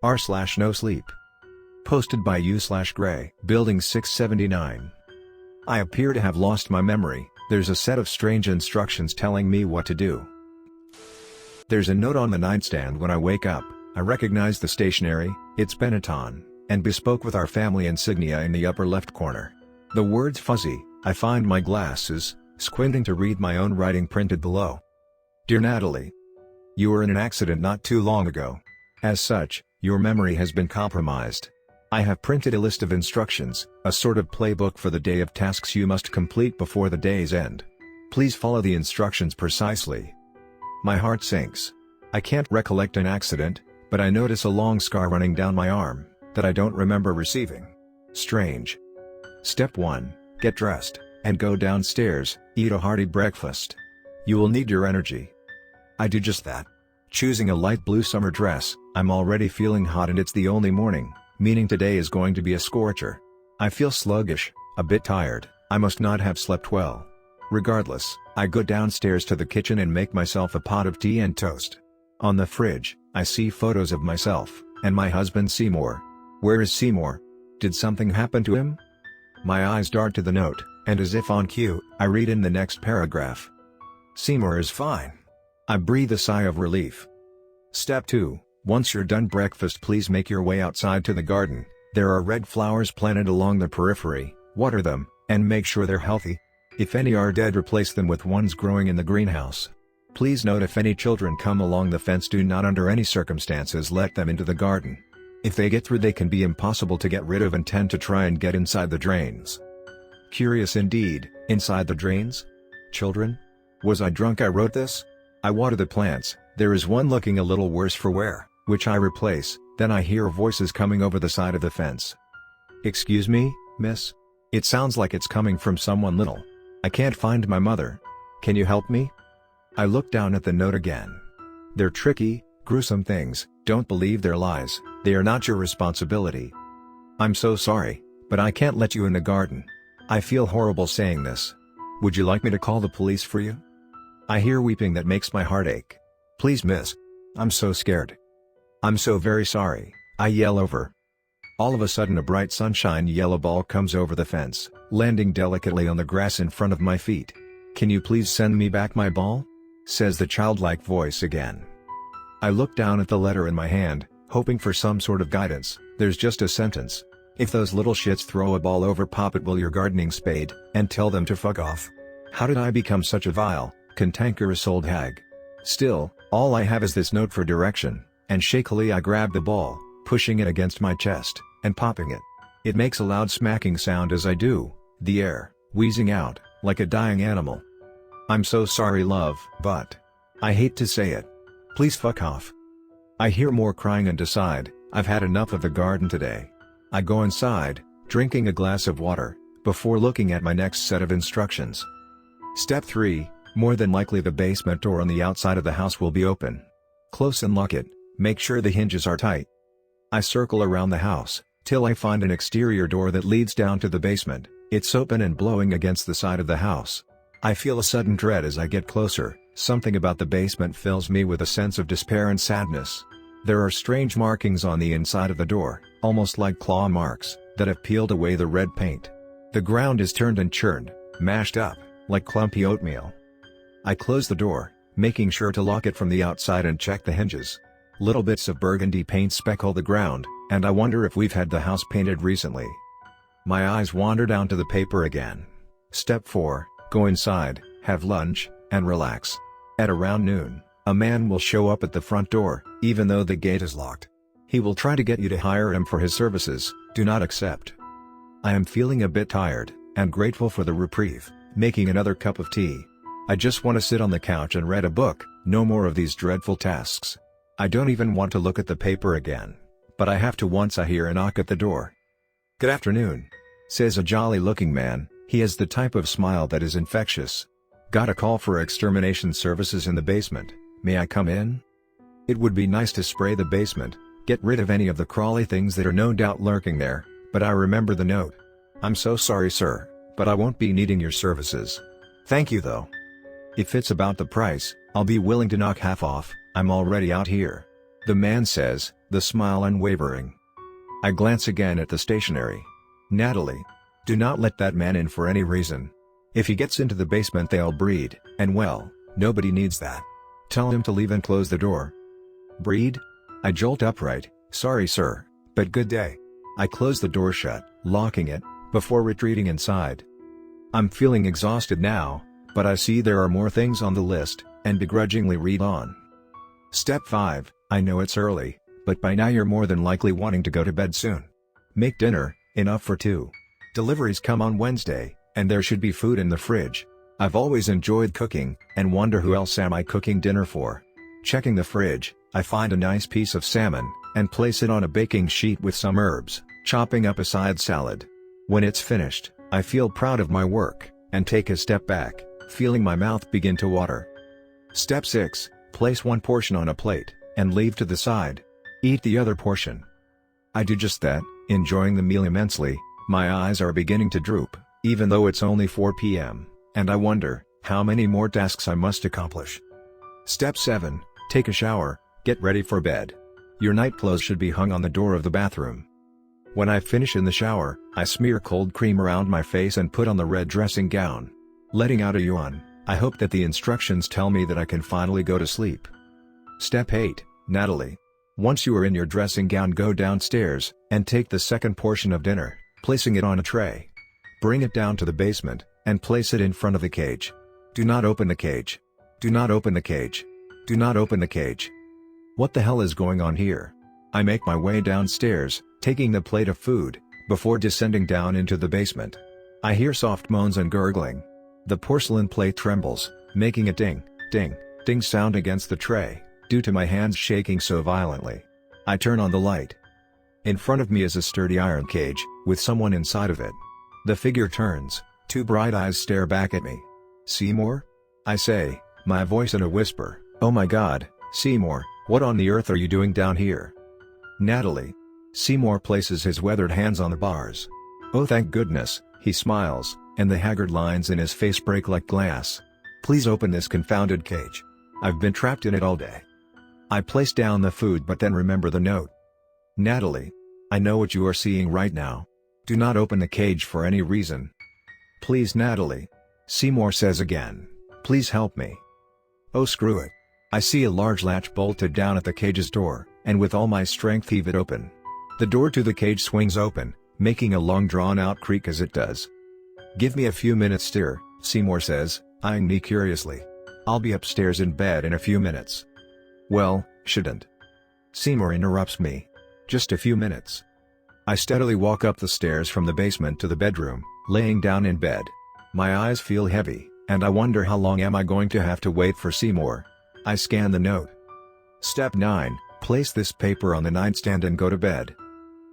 r/NoSleep. Posted by u/Gray, Building 679. I appear to have lost my memory. There's a set of strange instructions telling me what to do. There's a note on the nightstand when I wake up. I recognize the stationery, it's Benetton, and bespoke with our family insignia in the upper left corner. The words fuzzy. I find my glasses, squinting to read my own writing printed below. Dear Natalie, you were in an accident not too long ago. As such, your memory has been compromised. I have printed a list of instructions, a sort of playbook for the day of tasks you must complete before the day's end. Please follow the instructions precisely. My heart sinks. I can't recollect an accident, but I notice a long scar running down my arm, that I don't remember receiving. Strange. Step 1, get dressed, and go downstairs, eat a hearty breakfast. You will need your energy. I do just that. Choosing a light blue summer dress, I'm already feeling hot and it's the only morning, meaning today is going to be a scorcher. I feel sluggish, a bit tired, I must not have slept well. Regardless, I go downstairs to the kitchen and make myself a pot of tea and toast. On the fridge, I see photos of myself, and my husband Seymour. Where is Seymour? Did something happen to him? My eyes dart to the note, and as if on cue, I read in the next paragraph. Seymour is fine. I breathe a sigh of relief. Step 2, once you're done breakfast please make your way outside to the garden. There are red flowers planted along the periphery, water them, and make sure they're healthy. If any are dead replace them with ones growing in the greenhouse. Please note if any children come along the fence do not under any circumstances let them into the garden. If they get through they can be impossible to get rid of and tend to try and get inside the drains. Curious indeed, inside the drains? Children? Was I drunk I wrote this? I water the plants, there is one looking a little worse for wear, which I replace, then I hear voices coming over the side of the fence. Excuse me, miss? It sounds like it's coming from someone little. I can't find my mother. Can you help me? I look down at the note again. They're tricky, gruesome things, don't believe their lies, they are not your responsibility. I'm so sorry, but I can't let you in the garden. I feel horrible saying this. Would you like me to call the police for you? I hear weeping that makes my heart ache. Please miss. I'm so scared. I'm so very sorry, I yell over. All of a sudden a bright sunshine yellow ball comes over the fence, landing delicately on the grass in front of my feet. Can you please send me back my ball? Says the childlike voice again. I look down at the letter in my hand, hoping for some sort of guidance. There's just a sentence. If those little shits throw a ball over pop it with your gardening spade, and tell them to fuck off. How did I become such a vile, cantankerous old hag? Still, all I have is this note for direction, and shakily I grab the ball, pushing it against my chest, and popping it. It makes a loud smacking sound as I do, the air, wheezing out, like a dying animal. I'm so sorry love, but I hate to say it. Please fuck off. I hear more crying and decide, I've had enough of the garden today. I go inside, drinking a glass of water, before looking at my next set of instructions. Step 3, more than likely the basement door on the outside of the house will be open. Close and lock it, make sure the hinges are tight. I circle around the house, till I find an exterior door that leads down to the basement. It's open and blowing against the side of the house. I feel a sudden dread as I get closer, something about the basement fills me with a sense of despair and sadness. There are strange markings on the inside of the door, almost like claw marks, that have peeled away the red paint. The ground is turned and churned, mashed up, like clumpy oatmeal. I close the door, making sure to lock it from the outside and check the hinges. Little bits of burgundy paint speckle the ground, and I wonder if we've had the house painted recently. My eyes wander down to the paper again. Step 4, go inside, have lunch, and relax. At around noon, a man will show up at the front door, even though the gate is locked. He will try to get you to hire him for his services, do not accept. I am feeling a bit tired, and grateful for the reprieve, making another cup of tea. I just want to sit on the couch and read a book, no more of these dreadful tasks. I don't even want to look at the paper again. But I have to once I hear a knock at the door. Good afternoon, says a jolly-looking man. He has the type of smile that is infectious. Got a call for extermination services in the basement, may I come in? It would be nice to spray the basement, get rid of any of the crawly things that are no doubt lurking there, but I remember the note. I'm so sorry sir, but I won't be needing your services. Thank you though. If it's about the price, I'll be willing to knock half off, I'm already out here. The man says, the smile unwavering. I glance again at the stationery. Natalie. Do not let that man in for any reason. If he gets into the basement they'll breed, and well, nobody needs that. Tell him to leave and close the door. Breed? I jolt upright. Sorry sir, but good day. I close the door shut, locking it, before retreating inside. I'm feeling exhausted now, but I see there are more things on the list, and begrudgingly read on. Step 5, I know it's early, but by now you're more than likely wanting to go to bed soon. Make dinner, enough for 2. Deliveries come on Wednesday, and there should be food in the fridge. I've always enjoyed cooking, and wonder who else am I cooking dinner for. Checking the fridge, I find a nice piece of salmon, and place it on a baking sheet with some herbs, chopping up a side salad. When it's finished, I feel proud of my work, and take a step back, feeling my mouth begin to water. Step 6, place one portion on a plate, and leave to the side. Eat the other portion. I do just that, enjoying the meal immensely. My eyes are beginning to droop, even though it's only 4 p.m., and I wonder how many more tasks I must accomplish. Step 7, take a shower, get ready for bed. Your night clothes should be hung on the door of the bathroom. When I finish in the shower, I smear cold cream around my face and put on the red dressing gown. Letting out a yawn, I hope that the instructions tell me that I can finally go to sleep. Step 8, Natalie. Once you are in your dressing gown, go downstairs, and take the second portion of dinner, placing it on a tray. Bring it down to the basement, and place it in front of the cage. Do not open the cage. Do not open the cage. Do not open the cage. What the hell is going on here? I make my way downstairs, taking the plate of food, before descending down into the basement. I hear soft moans and gurgling. The porcelain plate trembles, making a ding, ding, ding sound against the tray, due to my hands shaking so violently. I turn on the light. In front of me is a sturdy iron cage, with someone inside of it. The figure turns, 2 bright eyes stare back at me. Seymour? I say, my voice in a whisper. Oh my god, Seymour, what on the earth are you doing down here? Natalie. Seymour places his weathered hands on the bars. Oh thank goodness, he smiles, and the haggard lines in his face break like glass. Please open this confounded cage. I've been trapped in it all day. I place down the food but then remember the note. Natalie. I know what you are seeing right now. Do not open the cage for any reason. Please Natalie. Seymour says again. Please help me. Oh screw it. I see a large latch bolted down at the cage's door, and with all my strength heave it open. The door to the cage swings open, making a long drawn-out creak as it does. Give me a few minutes dear, Seymour says, eyeing me curiously. I'll be upstairs in bed in a few minutes. Well, shouldn't. Seymour interrupts me. Just a few minutes. I steadily walk up the stairs from the basement to the bedroom, laying down in bed. My eyes feel heavy, and I wonder how long am I going to have to wait for Seymour. I scan the note. Step 9, place this paper on the nightstand and go to bed.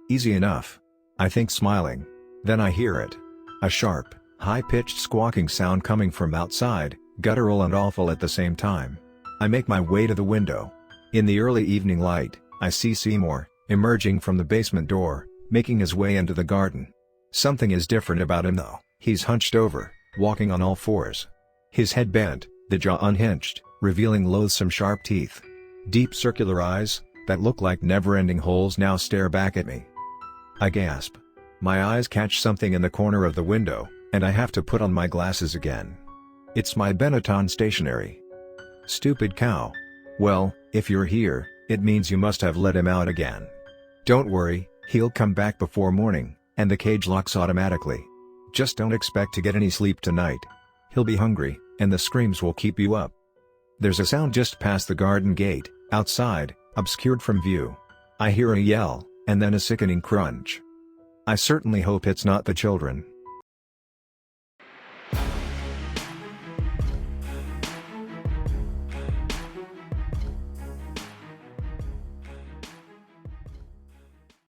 Easy enough. I think, smiling. Then I hear it. A sharp, high-pitched squawking sound coming from outside, guttural and awful at the same time. I make my way to the window. In the early evening light, I see Seymour, emerging from the basement door, making his way into the garden. Something is different about him though. He's hunched over, walking on all fours. His head bent, the jaw unhinged, revealing loathsome sharp teeth. Deep circular eyes, that look like never-ending holes now stare back at me. I gasp. My eyes catch something in the corner of the window, and I have to put on my glasses again. It's my Benetton stationery. Stupid cow. Well, if you're here, it means you must have let him out again. Don't worry, he'll come back before morning, and the cage locks automatically. Just don't expect to get any sleep tonight. He'll be hungry, and the screams will keep you up. There's a sound just past the garden gate, outside, obscured from view. I hear a yell, and then a sickening crunch. I certainly hope it's not the children.